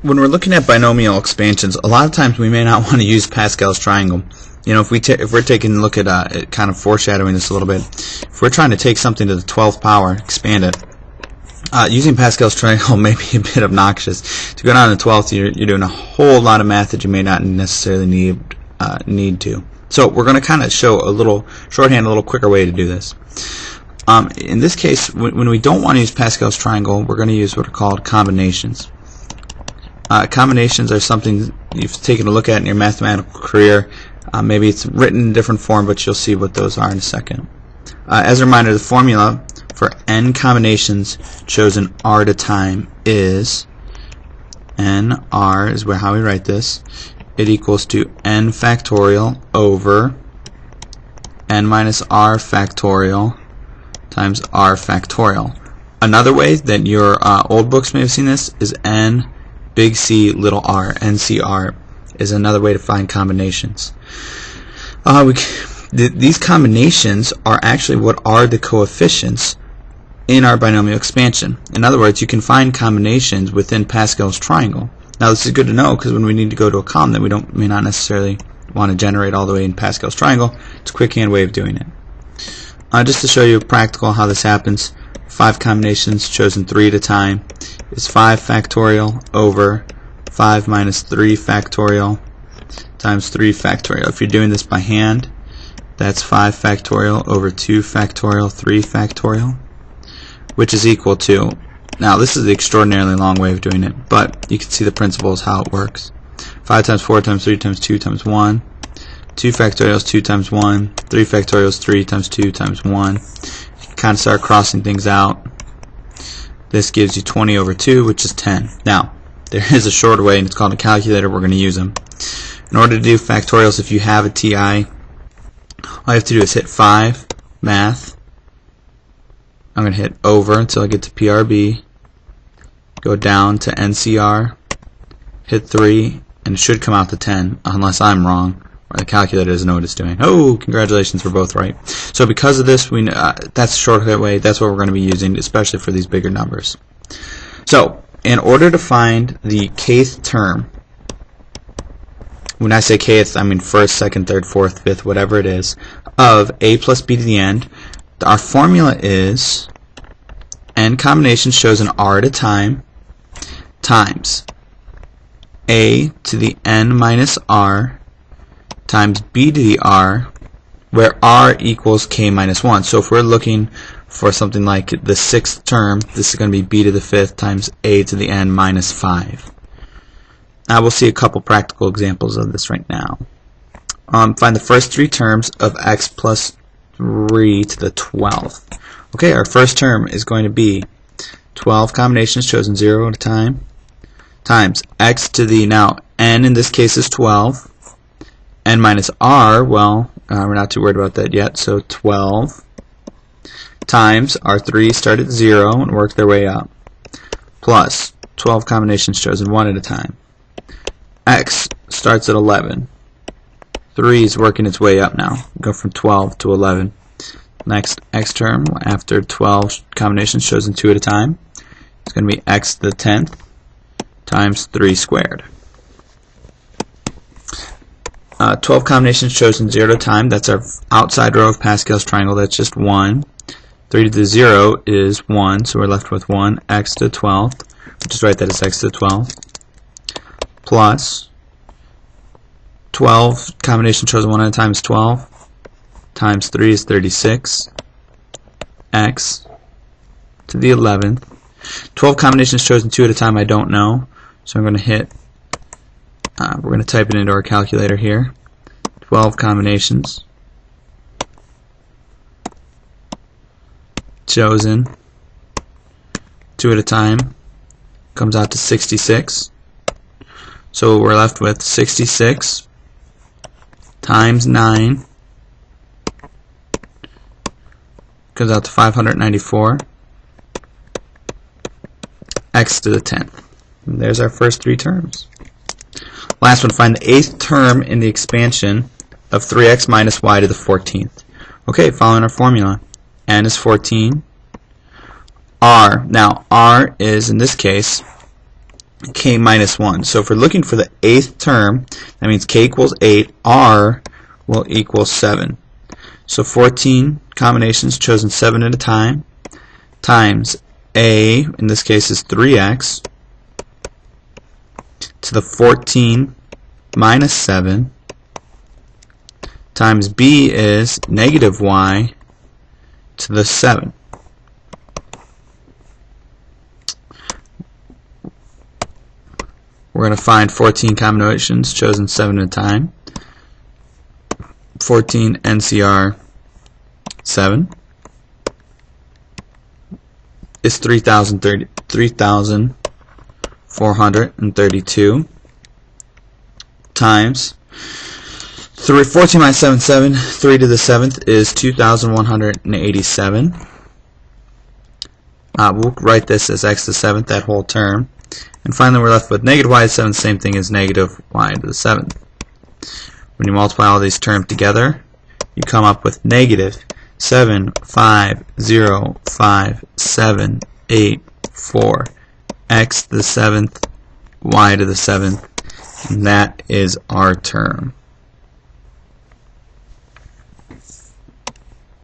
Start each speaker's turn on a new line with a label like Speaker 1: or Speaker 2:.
Speaker 1: when we're looking at binomial expansions, a lot of times we may not want to use Pascal's triangle. You know, if we're taking a look at kind of foreshadowing this a little bit, if we're trying to take something to the 12th power, expand it, using Pascal's triangle may be a bit obnoxious. To go down to the 12th, you're doing a whole lot of math that you may not necessarily need to. So we're going to kind of show a little shorthand, a little quicker way to do this. In this case, when we don't want to use Pascal's triangle, we're going to use what are called combinations. Combinations are something you've taken a look at in your mathematical career. Maybe it's written in a different form, but you'll see what those are in a second. As a reminder, the formula for n combinations chosen r at a time is nr is how we write this. It equals to n factorial over n minus r factorial times r factorial. Another way that your old books may have seen this is n big C little r. NCR is another way to find combinations. These combinations are actually what are the coefficients in our binomial expansion. In other words, you can find combinations within Pascal's triangle. Now this is good to know because when we need to go to a column that we may not necessarily want to generate all the way in Pascal's triangle, it's a quick hand way of doing it. Just to show you practical how this happens, 5 combinations chosen 3 at a time is 5 factorial over 5 minus 3 factorial times 3 factorial. If you're doing this by hand, that's 5 factorial over 2 factorial, 3 factorial, which is equal to, now this is the extraordinarily long way of doing it, but you can see the principles how it works. 5 times 4 times 3 times 2 times 1. 2 factorial is 2 times 1. 3 factorial is 3 times 2 times 1. You can kind of start crossing things out. This gives you 20 over 2, which is 10. Now, there is a shorter way, and it's called a calculator. We're going to use them. In order to do factorials, if you have a TI, all you have to do is hit 5, math. I'm going to hit over until I get to PRB. Go down to NCR. Hit 3, and it should come out to 10, unless I'm wrong. The calculator doesn't know what it's doing. Oh, congratulations, we're both right. So because of this, that's the shortcut way. That's what we're going to be using, especially for these bigger numbers. So in order to find the kth term, when I say kth, I mean first, second, third, fourth, fifth, whatever it is, of a plus b to the n, our formula is n combinations chosen r at a time times a to the n minus r times b to the r, where r equals k minus 1. So if we're looking for something like the 6th term, this is going to be b to the 5th times a to the n minus 5. Now we'll see a couple practical examples of this right now. Find the first 3 terms of x plus 3 to the 12th. Okay, our first term is going to be 12 combinations chosen 0 at a time times x to the, now n in this case is 12, n minus r, well, we're not too worried about that yet, so 12 times our 3 start at 0 and work their way up, plus 12 combinations chosen 1 at a time. X starts at 11. 3 is working its way up now. Go from 12 to 11. Next x term, after 12 combinations chosen 2 at a time, it's going to be x to the 10th times 3 squared. 12 combinations chosen 0 at a time, that's our outside row of Pascal's triangle, that's just 1. 3 to the 0 is 1, so we're left with 1, x to the 12th, we'll just write that as x to the 12th, plus 12 combinations chosen 1 at a time is 12, times 3 is 36, x to the 11th. 12 combinations chosen 2 at a time I don't know, so I'm going to hit, we're going to type it into our calculator here. 12 combinations chosen 2 at a time comes out to 66. So we're left with 66 times 9 comes out to 594, x to the 10th. And there's our first 3 terms. Last one, find the 8th term in the expansion of 3x minus y to the 14th. Okay, following our formula. N is 14. R, now R is, in this case, k minus 1. So if we're looking for the 8th term, that means k equals 8, r will equal 7. So 14 combinations chosen 7 at a time times a, in this case is 3x, to the 14 minus 7 times b is negative y to the 7. We're going to find 14 combinations chosen 7 at a time. 14 NCR 7 is 3,432 times 14 minus 7, 7. 3 to the 7th is 2,187. We'll write this as x to the 7th, that whole term. And finally we're left with negative y to the 7th, same thing as negative y to the 7th. When you multiply all these terms together, you come up with negative 7505784 x to the 7th, y to the 7th, and that is our term.